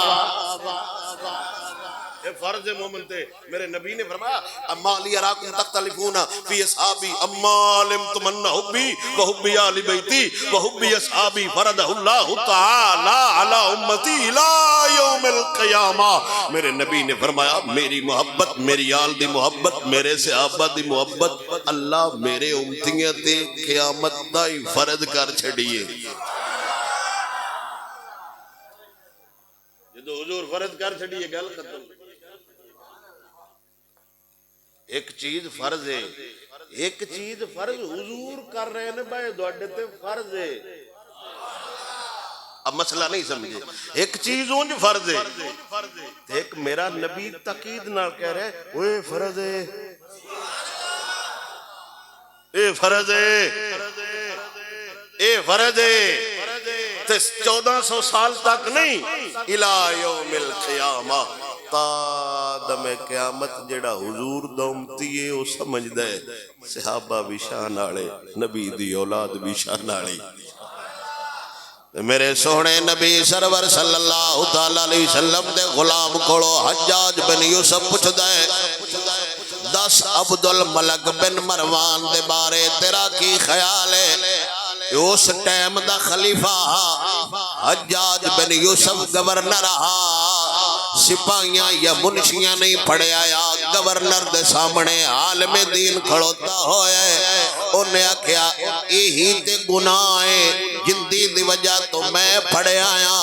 Speaker 1: فرض مومن تے میرے نبی نے فرمایا اما لی اراکم تختلفون فی اصحابی اما لم تمنى حبی وحبی آل بیتی وحبی اصحابی فرضہ اللہ تعالی علی امتی لا یوم یوم القیامہ. میرے نبی نے فرمایا میری محبت، میری آل دی محبت، میرے صحابہ دی محبت اللہ میرے امتیاں تے قیامت دا ہی فرض کر چھڑیے. جدو حضور فرض کر چھڑیے گل ختم. ایک چیز فرض ہے، ایک چیز فرض حضور کر رہے ہیں بھائی دوڑے تے فرض ہے. اب مسئلہ نہیں سمجھے. ایک چیز اونج فرض ہے، ایک میرا نبی تقید نہ کہہ رہے اوے فرض ہے، اے فرض ہے، اے فرض ہے. 1400 سال تک نہیں، الہ یوم القیامہ تا دم قیامت جڑا حضور دا امتی ہے وہ سمجھ دے صحابہ بھی شان آڑے، نبی دی اولاد بھی شان آڑی. میرے سونے نبی سرور صلی اللہ تعالیٰ علیہ وسلم دے غلام کھڑو حجاج بن یوسف پوچھ دے 10 عبد الملک بن مروان دے بارے تیرا کی خیال ہے؟ اس ٹائم دا خلیفہ حجاج بن یوسف گورنر رہا، سپاہیاں یا منشیاں نہیں پڑھے آیا، گورنر دے سامنے عالم دین کھڑوتا ہوئے. انہیں آکھیا یہی تے گناہ ہے جندی دی وجہ تو میں پڑھے آیا.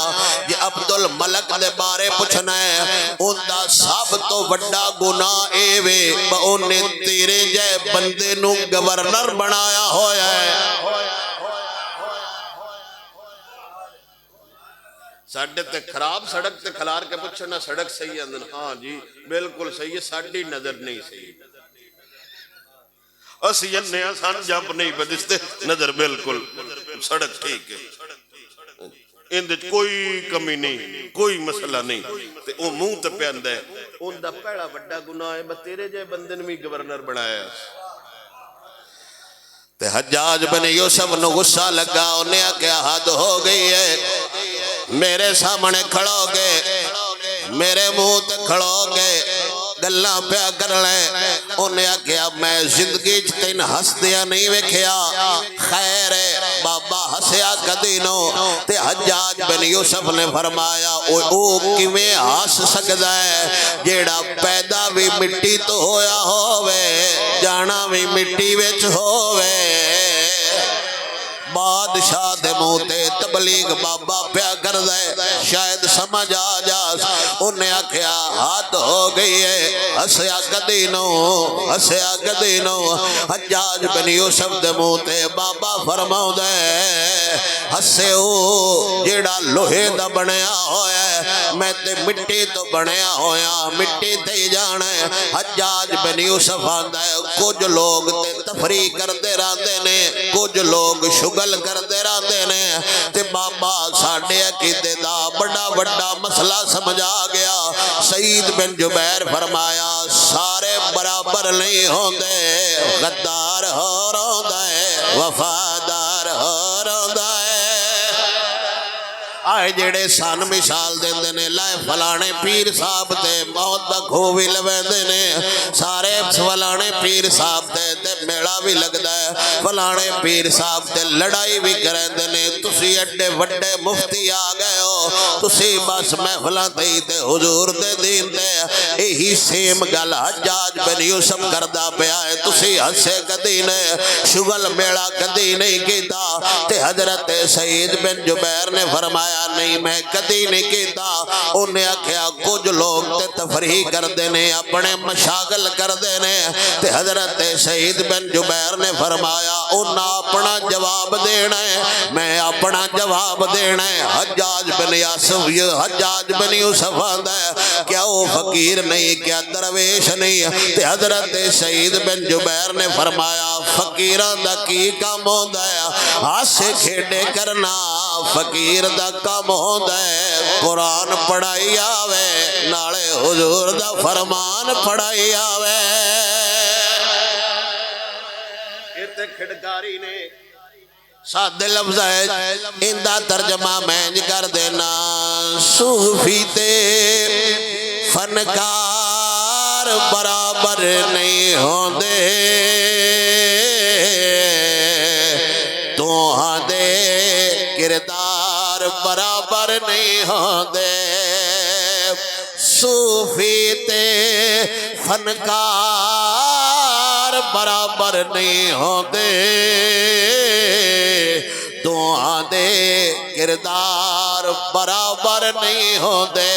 Speaker 1: یہ عبد الملک دے بارے پوچھنا ہے، ان دا سب تو بڑا گناہ اے وے انہیں تیرے جے بندے نو گورنر بنایا ہویا ہے. ساڑھے تے خراب سڑک تے کھلار کے پوچھنا سڑک صحیح ہے اندر، ہاں جی بالکل صحیح ہے، ساڑھی نظر نہیں صحیح. اسی انہیں سان جب نہیں بدستے نظر بالکل سڑک ٹھیک ہے، اندر کوئی کمی نہیں، کوئی مسئلہ نہیں. تے او منہ تے پیاندہ ہے ان دا پہلا بڑا گناہ ہے تیرے جے بندن میں گورنر بنایا. تے حجاج بن یوسف نو غصہ لگا، انہیں کیا حد ہو گئی ہے، میرے سامنے کھڑو گے، میرے منہ تے کھڑو گے، گلاں پیا کر لیں. انہیں کیا میں زندگی تین ہستیاں نہیں ویکھیا. خیر ہے بابا ہسیا کدی نو. تے حجاج بن یوسف نے فرمایا او کیویں ہس سکدا ہے جیڑا پیدا بھی مٹی تو ہویا ہووے جانا بھی مٹی وچ ہووے. بادشاہ دے منہ تے تبلیغ بابا پیا کر دے شاید سمجھ آ جا. انہیں آکھیا حد ہو گئی ہے، ہسیا کدی نو، ہسیا کدی نو. حجاج بن یوسف دے منہ تے بابا فرماؤ دے ہسیو جیڑا لوہے دا بنیا ہویا ہے، میں تے مٹی تو بنیا ہویا، مٹی تے ہی جانا ہے. حجاج بن یوسف آندا ہے کچھ لوگ تے تفریح کردے رہندے نے، کچھ لوگ شغل کردے رہندے نے. تے بابا ساڈے عقیدے دا بڑا مسئلہ سمجھ آ گیا. سعید بن جبیر فرمایا سارے برابر نہیں ہوندے، غدار ہو رہندا ہے، وفادار ہو رہندا ہے. آئے جڑے سان مثال دیندے نے لائے فلانے پیر صاحب تے موت دا کھو بھی لویندے نے، سارے فلانے پیر صاحب تے میڑا بھی لگدا ہے، فلانے پیر صاحب تے لڑائی بھی کریندے نے. تسی ایڈے وڈے مفتی آ گئے ہو، تسی بس محفلاں تے حضور دے دین تے یہی سیم گل حجاج بن یوسف کردا پیا ہے. تسی ہسے کدی نے شغل میڑا کدی نہیں کیتا. تے حضرت سعید بن جبیر نے فرمایا نہیں میں کدی نہیں کیتا. انہیں آکھیا کچھ لوگ تے تفریح کردے نے، اپنے مشاغل کردے نے. تے حضرت سعید بن جبیر نے فرمایا انہاں اپنا جواب دینا ہے، میں اپنا جواب دینا ہے. حجاج بن یوسف آندا ہے کیا وہ فقیر نہیں، کیا درویش نہیں؟ تے حضرت سعید بن جبیر نے فرمایا فقیران دا کی کام ہوندا ہے، ہاسے کھیڈے کرنا فقیر دا کام ہوندا ہے. قرآن پڑھائی آوے نالے حضور دا فرمان پڑھائی آوے. تے کھڑکاری نے سادے لفظ ہے اندہ ترجمہ میں کر دینا صوفی تے فنکار برابر نہیں ہوندے، تو ہاں دے کردار برابر نہیں ہوندے. صوفی تے فنکار برابر نہیں ہوندے دعا دے کردار برابر نہیں ہوندے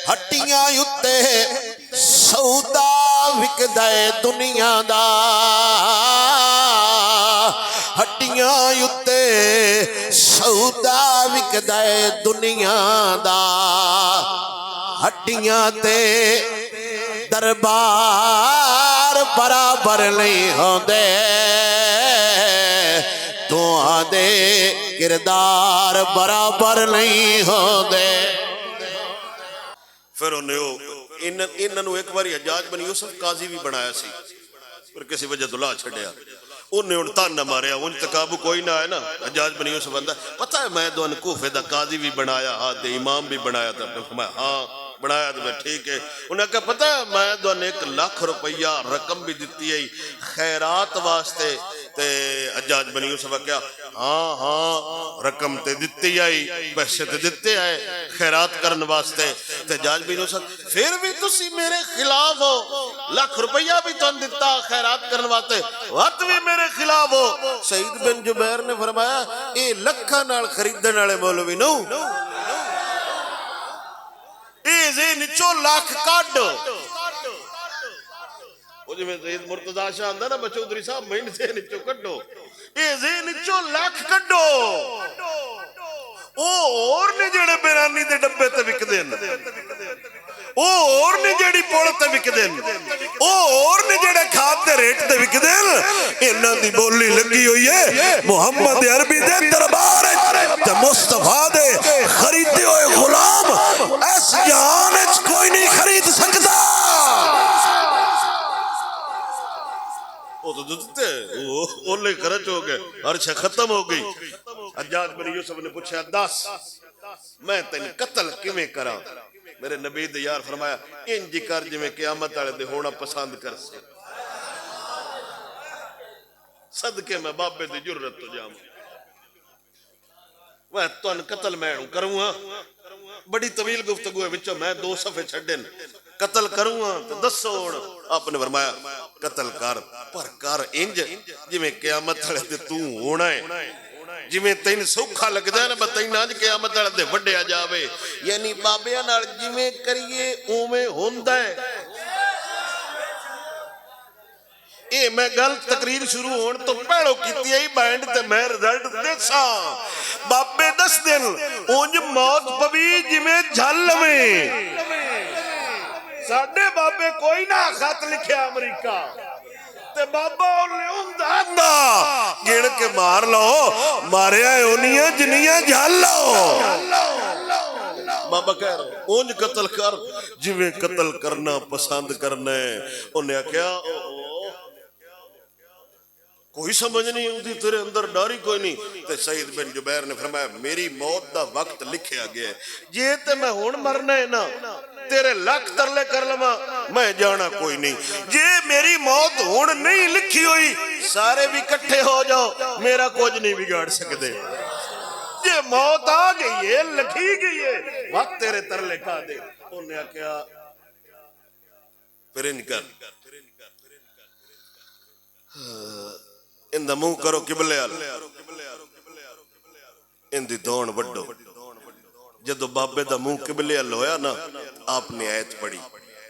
Speaker 1: ہٹیاں اتے سودا وکدا ہے دنیا دا ہٹیاں اتے سودا وکدا ہے دنیا دا ہٹیاں تے دربار برابر نہیں ہوندے دعا دے کردار برابر نہیں ہوندے پھر انہوں ایک باری حجاج بن یوسف قاضی بھی بنایا سی پر کسی وجہ دلا چھڑیا انہیں ان تانا ماریا ان تقابو کوئی نہ آئے نا حجاج بن یوسف بندہ پتہ ہے میں دو ان کوفے دا قاضی بھی بنایا ہاتھ امام بھی بنایا تھا میں ہاں بنایا تو میں ٹھیک ہے انہیں کہا پتہ ہے میں دو 1 لاکھ روپیہ رقم بھی دیتی ہے خیرات واسطے تے حجاج بن یوسف کیا ہاں رقم تے دیتی آئی پیسے تے دیتے آئے خیرات کرن واسطے تے حجاج بن یوسف پھر بھی تسی میرے خلاف ہو 1 لاکھ روپیہ بھی تو دیتا خیرات کرن واسطے وقت بھی میرے خلاف ہو سعید بن جبیر نے فرمایا اے لکھاں نال خریدن والے مولوی نو اے ذہن چو 1 لاکھ کڈ وہ جو میں سید مرتضی شاہ آندہ نا بچودری صاحب میں ذہن چو کڈو اے ذہن چو 1 لاکھ کڈو اور نے جڑے بیرانی دے ڈبے تے وک دین اور نے جڑی پول تے وک دین اور نے جڑے کھاد دے ریٹ تے وک دین انہاں دی بولی لگی ہوئی ہے محمد عربی دے دربار تے مصطفیٰ دے خریدے ہوئے غلام اس جہان وچ کوئی نہیں خرید سکتا وہ تو دیتے اولے خرچ ہو گئے ہر شے ختم ہو گئی حجاج بن یوسف نے پوچھا 10 میں تین قتل کیویں کراں میرے نبی دے یار فرمایا انج کر جویں قیامت والے دے ہونا پسند کر سے صدقے میں بابے دی جرت تو جاؤں میں تن قتل میں کروں ہاں بڑی طویل گفتگو ہے وچوں میں 2 صفحے چھڈن قتل کروں ہاں تے دسو ہن آپ نے فرمایا قتل کر پر کر انج جویں قیامت والے تے تو ہونا ہے جویں تین سوکھا لگدا ہے نا بتائیں اج قیامت والے تے وڈیا جاوے یعنی بابیاں نال جویں کریے اوویں ہوندا ہے اے میں گل تقریر شروع ہون تو پہلو کیتی ہے بینڈ تے میں رزلٹ دساں بابے دس دن اونج موت پوی جویں جھل میں ساڈے بابے کوئی نہ خط لکھیا امریکہ تے بابا نے ہوندا گن کے مار لو ماریا اونیاں جنیاں جھل لو بابا کہہ رہا اونج قتل کر جویں قتل کرنا پسند کرنا ہے انہیں کیا کوئی سمجھ نہیں ہوتی تیرے اندر ڈاری کوئی نہیں تے سعید بن جبیر نے فرمایا میری موت دا وقت لکھیا گیا ہے جے تے میں ہون مرنا ہے نا تیرے لاکھ ترلے کر لما میں جانا کوئی نہیں جے میری موت ہون نہیں لکھی ہوئی سارے بھی کٹھے ہو جاؤ میرا کچھ نہیں بگاڑ سکتے جے موت آ گئی ہے لکھی گئی ہے وقت تیرے ترلے کا دے انہیں کیا پھر انکر ان دا منہ کرو قبلے آل ان دی دون وڈو جدو بابے دا منہ قبلے آل ہویا نا آپ نے آیت پڑھی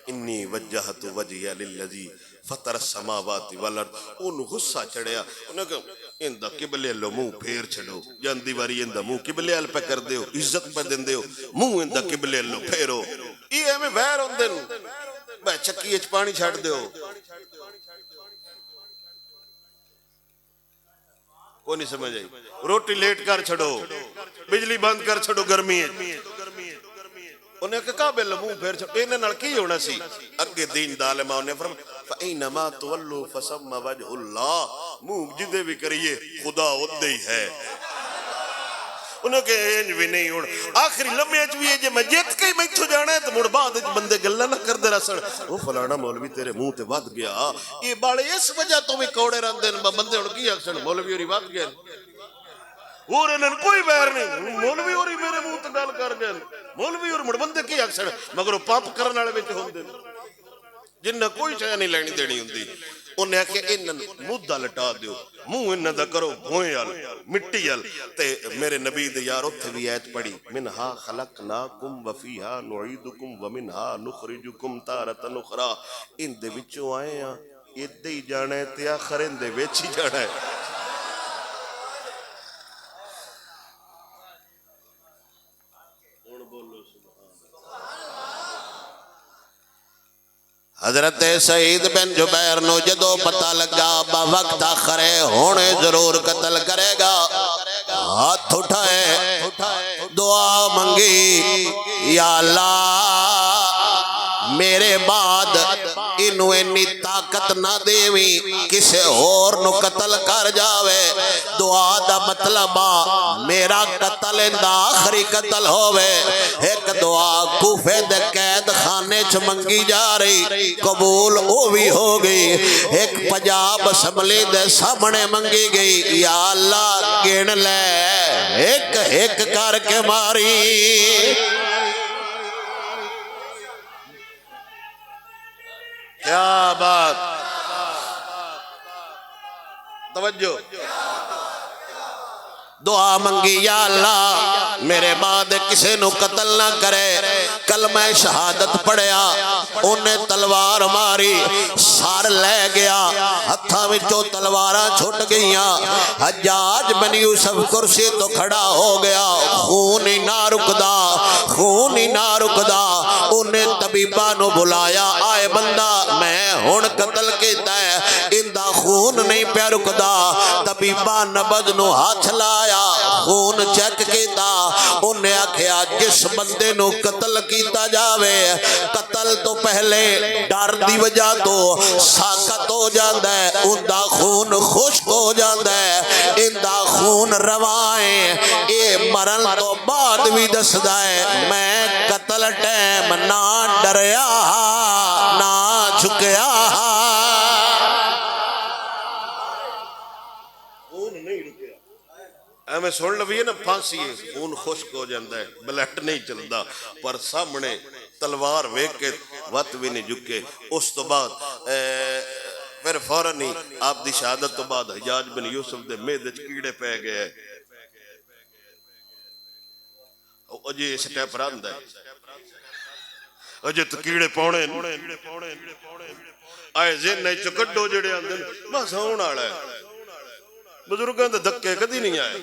Speaker 1: انی وجہت وجہی للذی فطر السماوات والارض انہوں غصہ چڑھیا انہوں کہا ان دا قبلے آل منہ پھیر چھڑو جاندی واری ان دا منہ قبلے آل پہ کر دیو عزت پہ دن دیو منہ ان دا قبلے آل پھیرو یہ ہمیں بہر ہوں دن بہ چکی اچ پانی چھاڑ دیو کوئی نہیں سمجھ آئی روٹی لیٹ کر چھڑو بجلی بند کر چھڑو گرمی ہے انہیں کہا بے منہ پھیر چھڑو انہیں نال کی ہونا سی اگے دین دالمہ انہیں فرمایا فَإِنَّمَا تُوَلُّوا فَسَمَّ وَجْهُ اللَّهِ منہ جدے بھی کریے خدا ادھے ہی ہے انہوں کہ اینج بھی نہیں ہونا آخری لمحے اچ بھی ہے جے میں جیت کئی میں چھو جانا ہے تو مڑ بعد بندے گلہ نہ کر دے رسن وہ فلانا مولوی تیرے منہ تے واد گیا یہ باڑے اس وجہ تو میں کوڑے رہن دے بندے ان کی اکسن مولوی اور واد گیا اور انہوں کوئی بیر نہیں مولوی اور میرے منہ تے گل کر گئے مولوی اور مڑ بندے کی اکثر مگر وہ پاپ کرنے والے وچ ہوندے جنہ کوئی شے نہیں لینی دینی ہوندی انہیں آخیا انہاں مدہ لٹا دیو منہ انہاں دا کرو بھوئیں ال مٹی ال تے میرے نبی دے یار اتھے بھی آیت پڑھی منہا خلقناکم وفیہا نعیدکم ومنہا نخرجکم تارۃ اخری ان دے وچوں آئے ہاں ادھے ہی جانا ہے تے آخر ان دے وچ ہی جانا ہے حضرت سعید بن جبیر نو جدو پتہ لگا با وقت آخرے ہونے ضرور قتل کرے گا ہاتھ اٹھائے دعا منگی یا اللہ میرے بعد انہوں انی طاقت نہ دیویں کسے اور نو قتل کر جاوے دعا دا مطلب میرا قتل اندہ آخری قتل ہووے ایک دعا کوفے دے قید خانے چ منگی جا رہی قبول ہوئی ہو گئی ایک پنجاب اسمبلی دے سامنے منگی گئی یا اللہ گن لے ایک ایک کر کے ماری کیا بات توجہ دعا منگی یا اللہ میرے بعد کسے نو قتل نہ کرے کلمہ شہادت پڑھیا انہیں تلوار ماری سار لے گیا ہتھاں وچوں تلواراں چھٹ گئیاں حجاج بن یوسف کرسی تو کھڑا ہو گیا خون ہی نہ رکدا خون ہی نہ رکدا انہیں طبیبہ نو بلایا آئے بندہ میں ہن قتل کیتا ہے اندہ خون نہیں پیا رکدا طبیبہ نبض نو ہاتھ لایا خون چیک کیتا انہیں آکھیا جس بندے نو قتل کیتا جاوے قتل تو پہلے ڈر دی وجہ تو ساکت ہو جاندہ ہے اندہ خون خشک ہو جاندہ ہے اندہ خون روائیں اے مرن تو بعد بھی دسدہ ہے میں قتل ٹیم نہ ڈریا نہ جھکیا میں سن لو یہ نا پھانسی ہے خون خشک ہو جاندہ ہے بلڈ نہیں چلدا پر سامنے تلوار ویک کے وقت بھی نہیں جھکے اس تو بعد پھر فوراً ہی آپ دی شہادت تو بعد حجاج بن یوسف دے میدچ کیڑے پہ گئے اجے سٹیپ راندہ ہے اجے تو کیڑے پونے آئے ذہن نہیں چکڑو جڑے آندے بس ہون آڑا ہے بزرگاں دے دھکے کدی نہیں آئے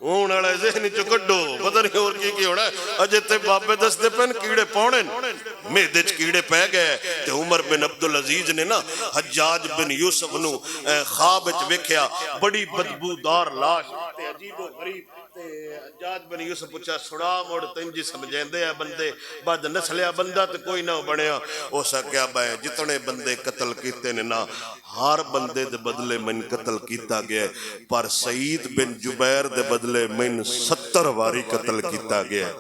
Speaker 1: ہون آڑا ہے ذہنی چکڑو پتہ نہیں اور کی ہونا ہے اجے تے بابے دستے پہن کیڑے پونے میدچ کیڑے پہ گئے تے عمر بن عبدالعزیز نے نا حجاج بن یوسف نو خواب وچ ویکھیا بڑی بدبودار لاش تے عجیب و غریب حجاج بن یوسف پوچھا سڑا موڑ تنجی سمجھیندے ہیں بندے بعد نسلیا بندہ تے کوئی نہ بنیا او سا کیا بھائی جتنے بندے قتل کیتے نے نا ہر بندے دے بدلے من قتل کیتا گیا پر سعید بن جبیر دے بدلے من 70 واری قتل کیتا گیا